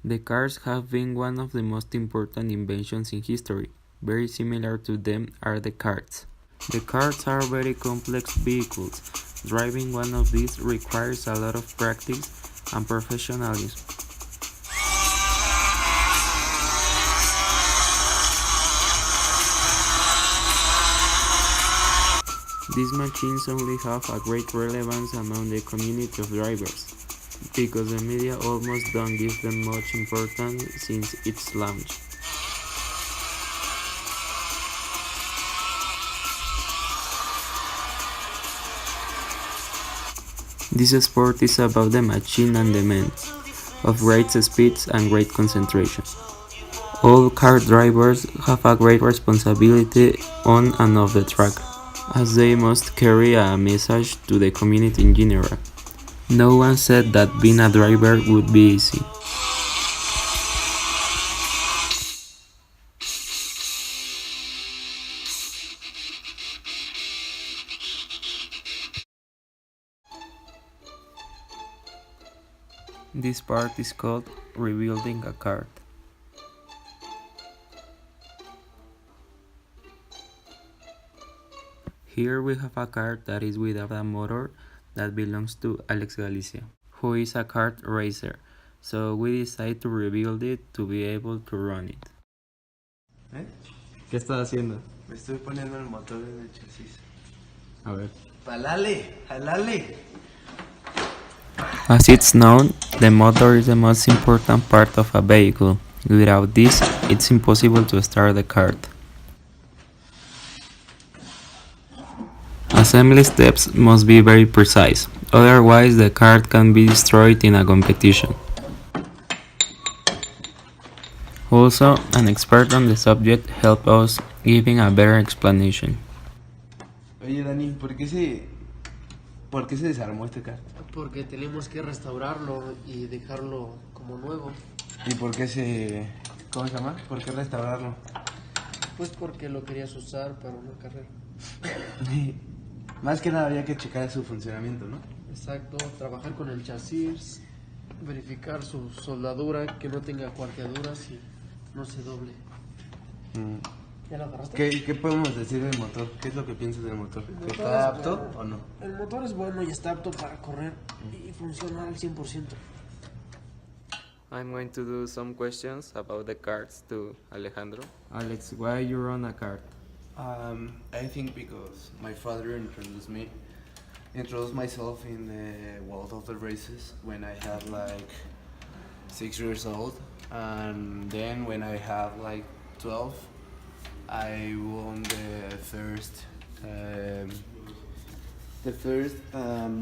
The cars have been one of the most important inventions in history. Very similar to them are the karts. The karts are very complex vehicles. Driving one of these requires a lot of practice and professionalism. These machines only have a great relevance among the community of drivers, because the media almost don't give them much importance since its launch. This sport is about the machine and the man, of great speeds and great concentration. All car drivers have a great responsibility on and off the track, as they must carry a message to the community in general. No one said that being a driver would be easy. This part is called rebuilding a cart. Here we have a cart that is without a motor that belongs to Alex Galicia, who is a kart racer, so we decided to rebuild it to be able to run it. ¿Eh? ¿Qué estás haciendo? Me estoy poniendo el motor en el chasis. A ver. ¡Jalale! ¡Jalale! As it's known, the motor is the most important part of a vehicle. Without this, it's impossible to start the cart. Assembly steps must be very precise, otherwise the cart can be destroyed in a competition. Also, an expert on the subject helped us giving a better explanation. Oye, Dani, ¿por qué se desarmó este kart? Porque tenemos que restaurarlo y dejarlo como nuevo. ¿Y ¿cómo se llama? ¿Por qué restaurarlo? Pues porque lo querías usar para una carrera. Más que nada había que checar su funcionamiento, ¿no? Exacto, trabajar con el chasis, verificar su soldadura, que no tenga cuarteaduras y no se doble. ¿Ya lo agarraste? ¿Qué podemos decir del motor? ¿Qué es lo que piensas del motor? El motor ¿Está es apto bueno. o no? El motor es bueno y está apto para correr y funcionar al 100%. I'm going to do some questions about the carts to Alejandro. Alex, why you run a cart? I think because my father introduced myself in the world of the races when I had like 6 years old, and then when I had like 12, I won the first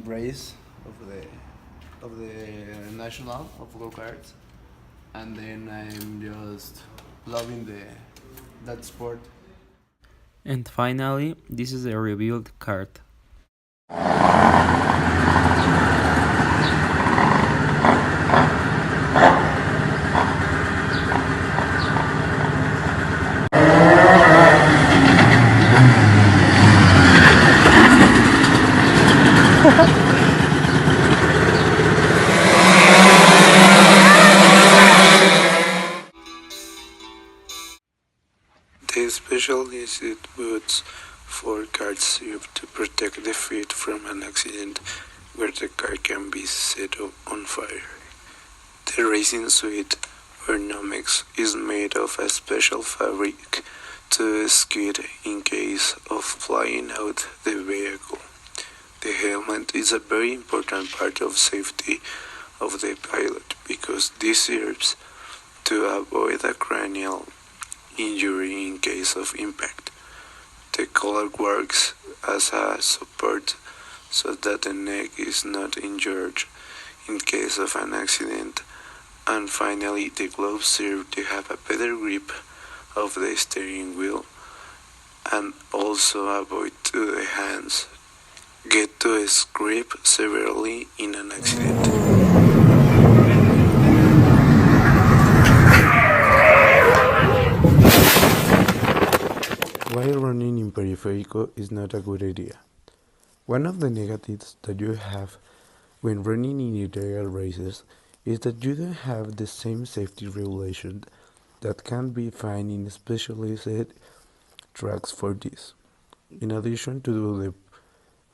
race of the national of go-karts, and then I'm just loving that sport. And finally, this is a rebuilt cart. The specialized boots for cars serve to protect the feet from an accident where the car can be set on fire. The racing suit, or Nomex, is made of a special fabric to skid in case of flying out the vehicle. The helmet is a very important part of safety of the pilot because this serves to avoid a cranial injury in case of impact. The collar works as a support so that the neck is not injured in case of an accident. And finally, the gloves serve to have a better grip of the steering wheel and also avoid to the hands get to scrape severely in an accident. While running in periférico is not a good idea. One of the negatives that you have when running in illegal races is that you don't have the same safety regulation that can be found in specialized tracks for this. In addition to the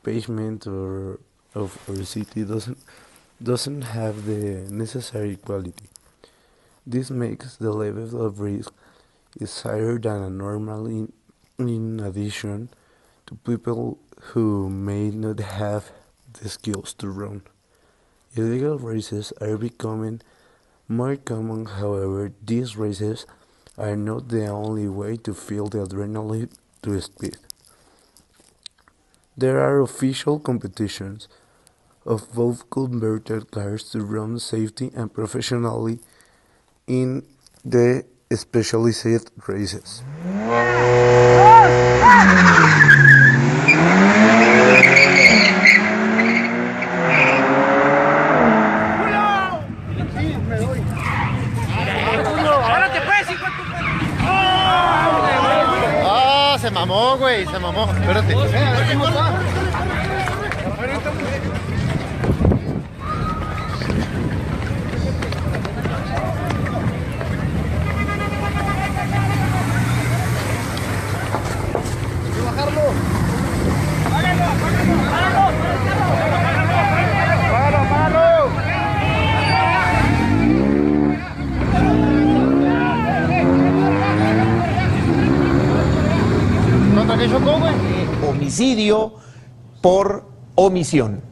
pavement or of our city doesn't have the necessary quality. This makes the level of risk is higher than a normal in addition to people who may not have the skills to run. Illegal races are becoming more common, however, these races are not the only way to feel the adrenaline to speed. There are official competitions of both converted cars to run safely and professionally in the specialized races. Ah, se mamó, güey, se mamó. Espérate. Homicidio por omisión.